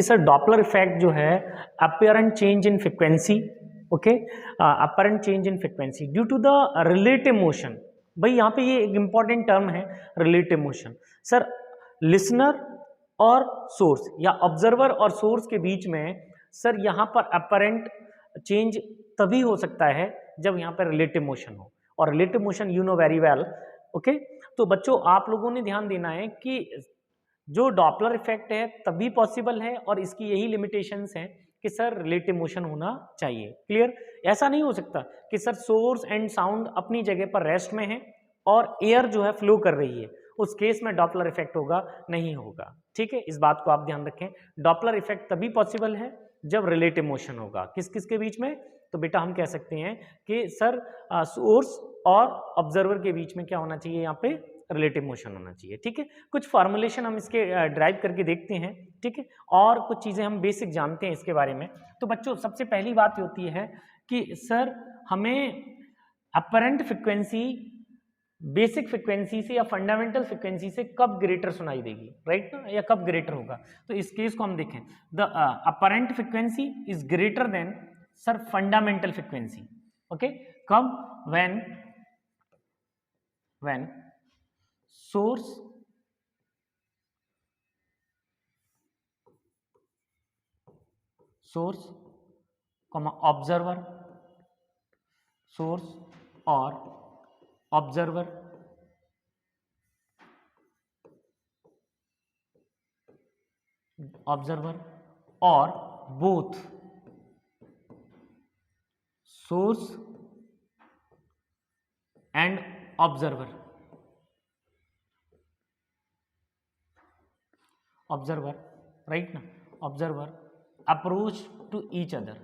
Sir Doppler effect जो है apparent change in frequency, okay, apparent change in frequency due to the relative motion. भाई यहाँ पे ये एक इंपॉर्टेंट टर्म है रिलेटिव मोशन। सर लिसनर और सोर्स या ऑब्जर्वर और सोर्स के बीच में सर यहाँ पर अपरेंट चेंज तभी हो सकता है जब यहाँ पर रिलेटिव मोशन हो, और relative motion you know very well, okay. तो बच्चों आप लोगों ने ध्यान देना है कि जो डॉपलर इफेक्ट है तभी पॉसिबल है, और इसकी यही लिमिटेशंस हैं कि सर रिलेटिव मोशन होना चाहिए। क्लियर? ऐसा नहीं हो सकता कि सर सोर्स एंड साउंड अपनी जगह पर रेस्ट में है और एयर जो है फ्लो कर रही है, उस केस में डॉपलर इफेक्ट होगा, नहीं होगा। ठीक है, इस बात को आप ध्यान रखें। डॉपलर इफेक्ट तभी पॉसिबल है जब रिलेटिव मोशन होगा। किस किस के बीच में? तो बेटा हम कह सकते हैं कि सर सोर्स और ऑब्जर्वर के बीच में क्या होना चाहिए, यहाँ पे रिलेटिव मोशन होना चाहिए। ठीक है, कुछ फॉर्मुलेशन हम इसके ड्राइव करके देखते हैं। ठीक है, और कुछ चीजें हम बेसिक जानते हैं इसके बारे में। तो बच्चों सबसे पहली बात होती है कि सर हमें अपरेंट फ्रिक्वेंसी बेसिक फ्रिक्वेंसी से या फंडामेंटल फ्रिक्वेंसी से कब ग्रेटर सुनाई देगी, राइट ना, या कब ग्रेटर होगा। तो इस केस को हम देखें, the apparent frequency is greater than sir fundamental frequency. Okay, कब? व्हेन सोर्स ऑब्जर्वर, सोर्स और ऑब्जर्वर और both source and observer right ना, observer approach to each other.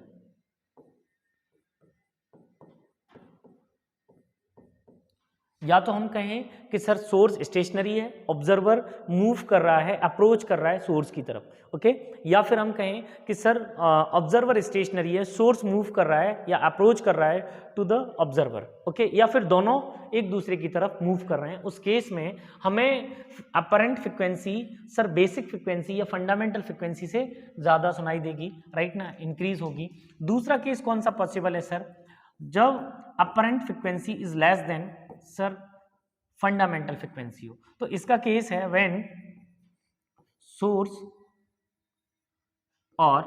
या तो हम कहें कि सर सोर्स स्टेशनरी है, ऑब्जर्वर मूव कर रहा है, अप्रोच कर रहा है सोर्स की तरफ, ओके। या फिर हम कहें कि सर ऑब्जर्वर स्टेशनरी है, सोर्स मूव कर रहा है या अप्रोच कर रहा है टू द ऑब्जर्वर, ओके। या फिर दोनों एक दूसरे की तरफ मूव कर रहे हैं। उस केस में हमें apparent frequency sir basic frequency या फंडामेंटल फ्रिक्वेंसी से ज़्यादा सुनाई देगी, राइट ना, इंक्रीज होगी। दूसरा केस कौन सा पॉसिबल है सर? जब apparent frequency is less than sir fundamental frequency हो। तो इसका केस है व्हेन सोर्स और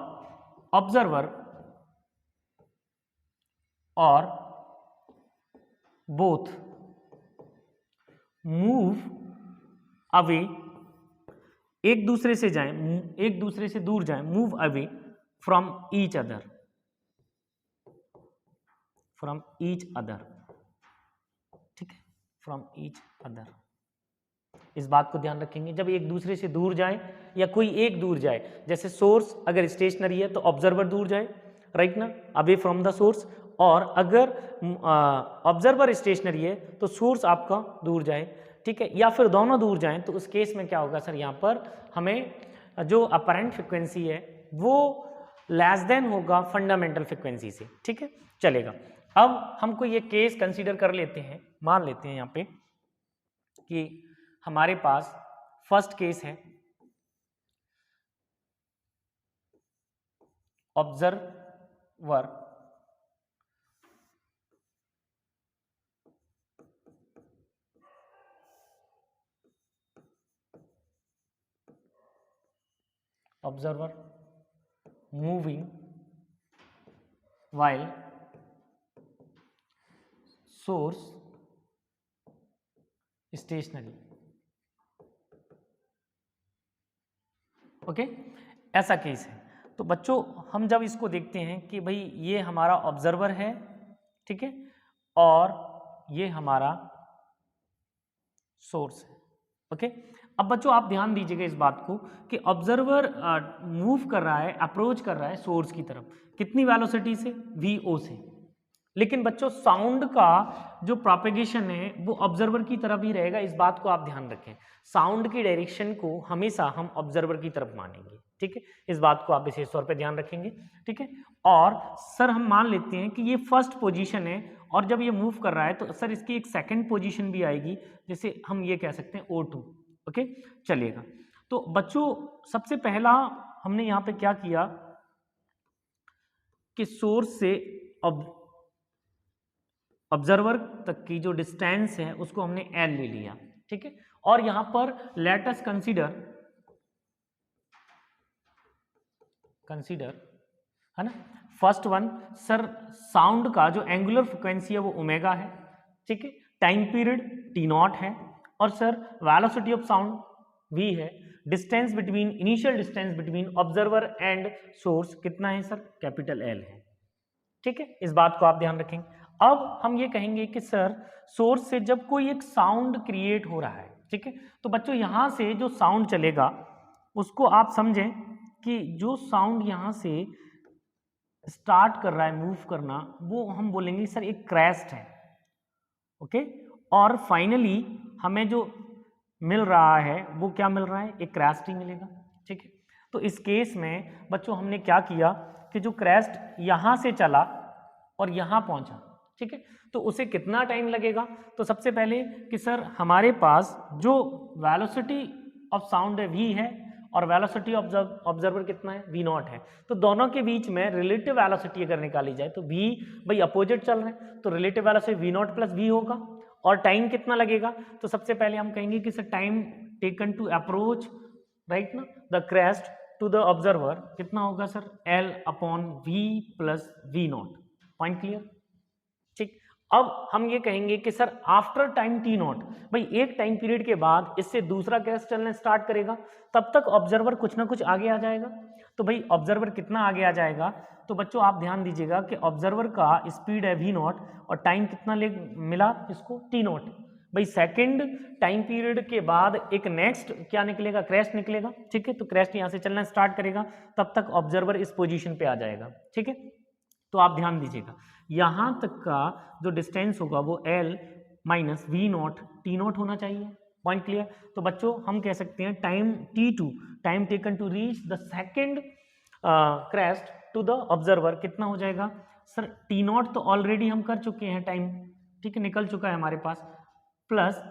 ऑब्जर्वर और बोथ मूव अवे, एक दूसरे से जाएं, एक दूसरे से दूर जाएं, move away from each other, ठीक है, फ्रॉम ईच अदर। इस बात को ध्यान रखेंगे, जब एक दूसरे से दूर जाए या कोई एक दूर जाए, जैसे सोर्स अगर स्टेशनरी है तो ऑब्जर्वर दूर जाए, राइट ना, अवे फ्रॉम द सोर्स। और अगर ऑब्जर्वर स्टेशनरी है तो सोर्स आपका दूर जाए, ठीक है, या फिर दोनों दूर जाएं। तो उस केस में क्या होगा सर, यहाँ पर हमें जो अपरेंट फ्रिक्वेंसी है वो लेस देन होगा फंडामेंटल फ्रिक्वेंसी से, ठीक है, चलेगा। अब हमको ये केस कंसीडर कर लेते हैं, मान लेते हैं यहाँ पे कि हमारे पास फर्स्ट केस है observer moving while source stationary, okay, ऐसा केस है। तो बच्चों हम जब इसको देखते हैं कि भाई ये हमारा ऑब्जर्वर है, ठीक है, और ये हमारा सोर्स है, ओके। अब बच्चों आप ध्यान दीजिएगा इस बात को कि ऑब्जर्वर मूव कर रहा है, अप्रोच कर रहा है सोर्स की तरफ, कितनी वेलोसिटी से? vo से। लेकिन बच्चों साउंड का जो प्रोपेगेशन है वो ऑब्जर्वर की तरफ ही रहेगा, इस बात को आप ध्यान रखें। साउंड की डायरेक्शन को हमेशा हम ऑब्जर्वर की तरफ मानेंगे, ठीक है, इस बात को आप विशेष तौर पे ध्यान रखेंगे, ठीक है। और सर हम मान लेते हैं कि ये फर्स्ट पोजीशन है और जब ये मूव कर रहा है तो सर इसकी एक सेकंड पोजीशन भी आएगी, जैसे हम ये कह सकते हैं O2, ओके, चलेगा। तो बच्चों सबसे पहला हमने यहाँ पे क्या किया कि सोर्स से ऑब्जर्वर तक की जो डिस्टेंस है उसको हमने एल ले लिया, ठीक है। और यहां पर लेट अस कंसीडर है ना, फर्स्ट वन सर, साउंड का जो एंगुलर फ्रिक्वेंसी है वो ओमेगा है, ठीक है, टाइम पीरियड टी नॉट है, और sir velocity of sound v है, distance between initial distance between observer and source कितना है सर, कैपिटल एल है, ठीक है। इस बात को आप ध्यान रखेंगे। अब हम ये कहेंगे कि सर सोर्स से जब कोई एक साउंड क्रिएट हो रहा है, ठीक है, तो बच्चों यहां से जो साउंड चलेगा उसको आप समझें कि जो साउंड यहां से स्टार्ट कर रहा है मूव करना, वो हम बोलेंगे सर एक क्रेस्ट है, ओके। और फाइनली हमें जो मिल रहा है वो क्या मिल रहा है, एक क्रेस्ट ही मिलेगा, ठीक है। तो इस केस में बच्चों हमने क्या किया कि जो क्रेस्ट यहां से चला और यहां पहुंचा, ठीक है, तो उसे कितना टाइम लगेगा, तो सबसे पहले कि सर हमारे पास जो वेलोसिटी ऑफ साउंड है v है और वेलोसिटी ऑफ ऑब्जर्वर कितना है, v नॉट है, तो दोनों के बीच में रिलेटिव वेलोसिटी अगर निकाली जाए तो v भाई अपोजिट चल रहे हैं तो relative velocity v not plus v होगा। और टाइम कितना लगेगा, तो सबसे पहले हम कहेंगे कि sir time taken to approach right ना the crest to the observer कितना होगा sir, L upon v plus v naught. Point clear, ठीक। अब हम ये कहेंगे कि sir after time t naught, भाई एक टाइम पीरियड के बाद इससे दूसरा क्रेस्ट चलना स्टार्ट करेगा, तब तक ऑब्जर्वर कुछ ना कुछ आगे आ जाएगा। तो भाई ऑब्जर्वर कितना आगे आ जाएगा, तो बच्चों आप ध्यान दीजिएगा कि ऑब्जर्वर का स्पीड है v नॉट और टाइम कितना ले मिला इसको, टी नॉट। भाई सेकंड टाइम पीरियड के बाद एक नेक्स्ट क्या निकलेगा, क्रेस्ट निकलेगा, ठीक है। तो क्रेस्ट यहां से चलना स्टार्ट करेगा, तब तक ऑब्जर्वर इस पोजीशन पे आ जाएगा, ठीक है। तो आप ध्यान दीजिएगा यहां तक का जो डिस्टेंस होगा वो L minus v not t not होना चाहिए। Point clear. तो बच्चों हम कह सकते हैं time T2, time taken to reach the second crest to the observer कितना हो जाएगा सर, टी नॉट तो ऑलरेडी हम कर चुके हैं टाइम, ठीक है, निकल चुका है हमारे पास, plus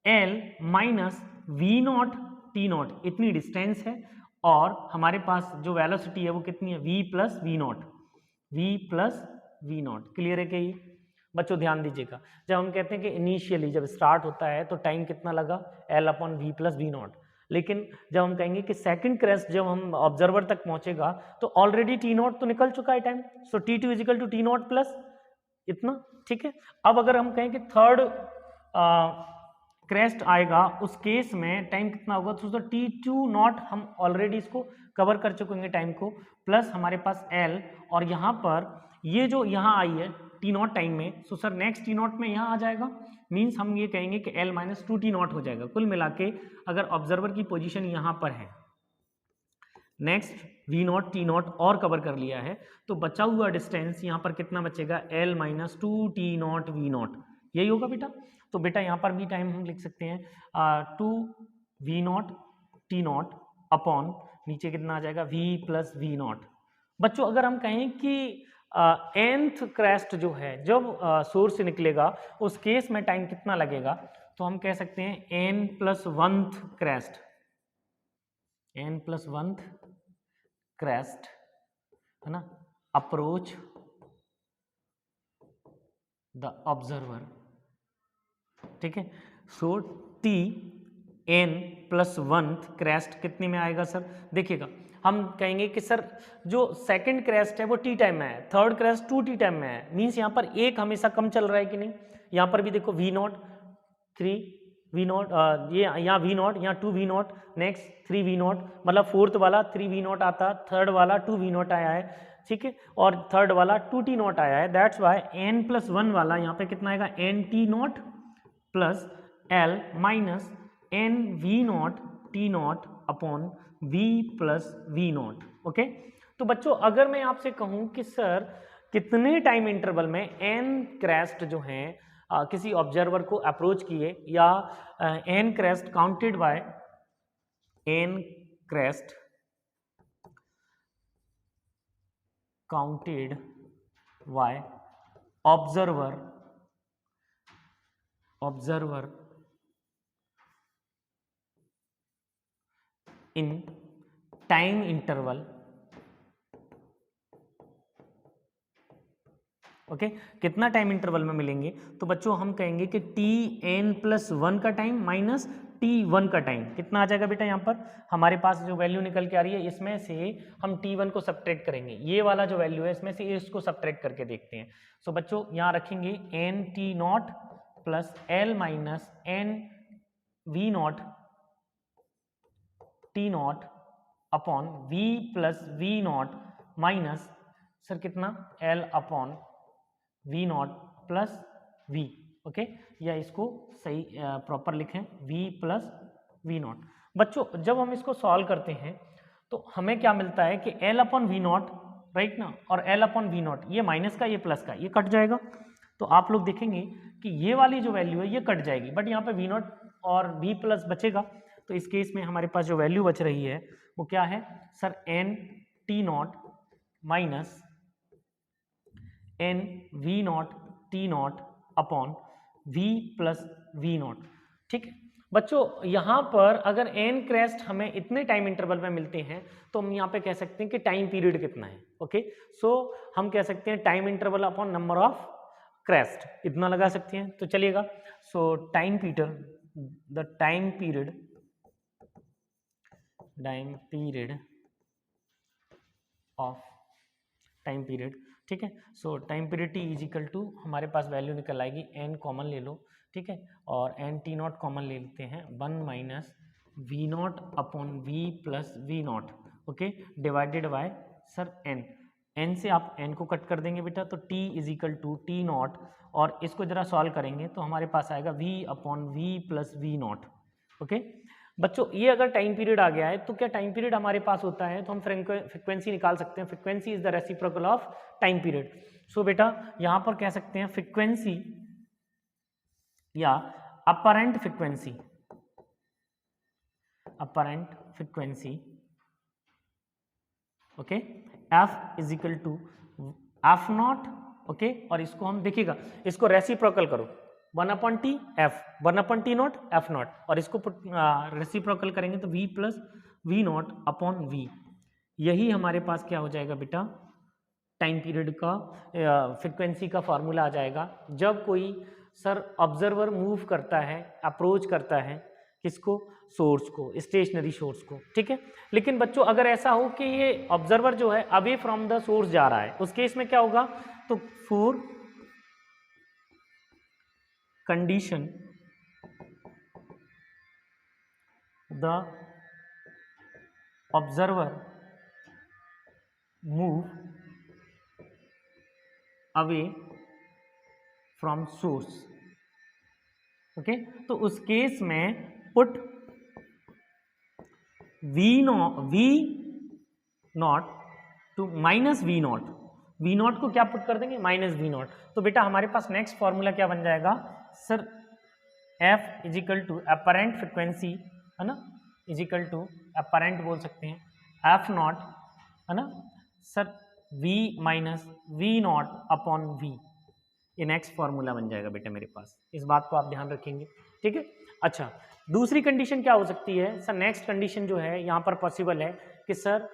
L minus v not t naught, इतनी डिस्टेंस है, और हमारे पास जो वेलोसिटी है वो कितनी है, v plus v not, v plus v not. Clear है क्या ये बच्चों, ध्यान दीजिएगा। जब हम कहते हैं कि इनिशियली जब स्टार्ट होता है तो टाइम कितना लगा, L upon v plus v not, लेकिन जब हम कहेंगे कि सेकंड क्रेस्ट जब हम ऑब्जर्वर तक पहुंचेगा तो ऑलरेडी टी नॉट तो निकल चुका है time, so T2 is equal to t not plus इतना, ठीक है। अब अगर हम कहें कि थर्ड क्रेस्ट आएगा उस केस में टाइम कितना होगा, तो T2 नॉट हम ऑलरेडी इसको कवर कर चुके होंगे टाइम को, प्लस हमारे पास L, और यहाँ पर ये जो यहाँ आई है टी नॉट टाइम में, so sir next T not में यहाँ आ जाएगा, मीन्स हम ये कहेंगे कि L माइनस 2 टी नॉट हो जाएगा। कुल मिला के अगर ऑब्जर्वर की पोजीशन यहाँ पर है, next v not t not और कवर कर लिया है, तो बचा हुआ डिस्टेंस यहाँ पर कितना बचेगा, L minus 2 t not v not, यही होगा बेटा। तो बेटा यहाँ पर भी टाइम हम लिख सकते हैं 2 v not t not upon नीचे कितना आ जाएगा, v प्लस वी नॉट। बच्चों अगर हम कहें कि nth क्रेस्ट जो है जब सोर्स से निकलेगा उस केस में टाइम कितना लगेगा, तो हम कह सकते हैं n plus oneth crest, n plus oneth crest है ना, अप्रोच द ऑब्जर्वर, ठीक है। So t n plus oneth crest कितने में आएगा सर, देखिएगा हम कहेंगे कि सर जो सेकंड क्रेस्ट है वो टी टाइम में है, थर्ड क्रेस्ट 2 टी टाइम में है, मीन्स यहाँ पर एक हमेशा कम चल रहा है कि नहीं, यहाँ पर भी देखो वी नॉट 3 वी नॉट, ये यहाँ वी नॉट, यहाँ 2 v not, next 3 v not, मतलब फोर्थ वाला 3 वी नॉट आता, थर्ड वाला 2 वी नॉट आया है, ठीक है, और थर्ड वाला 2 टी नॉट आया है, दैट्स वाई n प्लस 1 वाला यहाँ पे कितना आएगा, n t not plus L minus n v not t not upon v plus v not, okay. तो बच्चों अगर मैं आपसे कहूं कि सर कितने टाइम इंटरवल में n क्रेस्ट जो हैं किसी ऑब्जर्वर को अप्रोच किए, या n crest counted by n crest counted by observer in time interval, okay कितना टाइम इंटरवल में मिलेंगे, तो बच्चों हम कहेंगे कि Tn+1 का टाइम माइनस T1 का टाइम कितना आ जाएगा बेटा। यहाँ पर हमारे पास जो वैल्यू निकल के आ रही है इसमें से हम T1 को सब्ट्रैक्ट करेंगे, ये वाला जो वैल्यू है इसमें से इसको सब्ट्रैक्ट करके देखते हैं। सो बच्चों यहाँ रखेंगे nT0 plus L minus nV0 T0 upon V plus V0 minus sir कितना L upon V0 plus V, okay या इसको सही प्रॉपर लिखें V प्लस V0। बच्चों जब हम इसको सॉल्व करते हैं तो हमें क्या मिलता है कि L अपॉन V0 राइट ना, और L अपॉन V0 ये माइनस का ये प्लस का ये कट जाएगा, तो आप लोग देखेंगे कि ये वाली जो वैल्यू है ये कट जाएगी, बट यहाँ पे V0 और V प्लस बचेगा। तो इस केस में हमारे पास जो वैल्यू बच रही है वो क्या है sir nT0 minus nV0 T0 upon V plus V0, ठीक है बच्चों। यहाँ पर अगर n क्रेस्ट हमें इतने टाइम इंटरवल में मिलते हैं तो हम यहाँ पे कह सकते हैं कि टाइम पीरियड कितना है, ओके सो हम कह सकते हैं time interval upon number of crest इतना लगा सकते हैं, तो चलिएगा। सो टाइम पीरियड, ठीक है। So time period t is equal to हमारे पास वैल्यू निकल आएगी n कॉमन ले लो, ठीक है, और nT0 कॉमन ले लेते हैं 1 minus V0 upon V plus V0, okay divided by sir n से आप n को कट कर देंगे बेटा, तो t is equal to T0 और इसको जरा सॉल्व करेंगे तो हमारे पास आएगा V upon V plus V0, okay बच्चों। ये अगर टाइम पीरियड आ गया है तो क्या टाइम पीरियड हमारे पास होता है तो हम फ्रीक्वेंसी निकाल सकते हैं। Frequency is the reciprocal of time period. So बेटा यहां पर कह सकते हैं फ्रीक्वेंसी या apparent frequency, okay f is equal to f naught, okay और इसको हम देखिएगा इसको रेसिप्रोकल करो 1/t f 1/t0 f0 और इसको रेसिप्रोकल करेंगे तो v plus V0 upon v, यही हमारे पास क्या हो जाएगा बेटा टाइम पीरियड का फ्रीक्वेंसी का फॉर्मूला आ जाएगा। जब कोई सर ऑब्जर्वर मूव करता है, अप्रोच करता है किसको, सोर्स को, स्टेशनरी सोर्स को, ठीक है। लेकिन बच्चों अगर ऐसा हो कि ये ऑब्जर्वर जो है अवे फ्रॉम द सोर्स जा रहा है, उस केस में क्या होगा, तो for condition the observer move away from source, okay तो उस केस में put V0 to minus V0 को क्या पुट कर देंगे माइनस V0, तो बेटा हमारे पास नेक्स्ट फॉर्मूला क्या बन जाएगा sir F is equal to apparent frequency है ना, इज इक्वल टू अपरेंट बोल सकते हैं F0 है ना sir V minus V0 upon V, ये नेक्स्ट फॉर्मूला बन जाएगा बेटा मेरे पास, इस बात को आप ध्यान रखेंगे, ठीक है। अच्छा दूसरी कंडीशन क्या हो सकती है सर, नेक्स्ट कंडीशन जो है यहाँ पर पॉसिबल है कि सर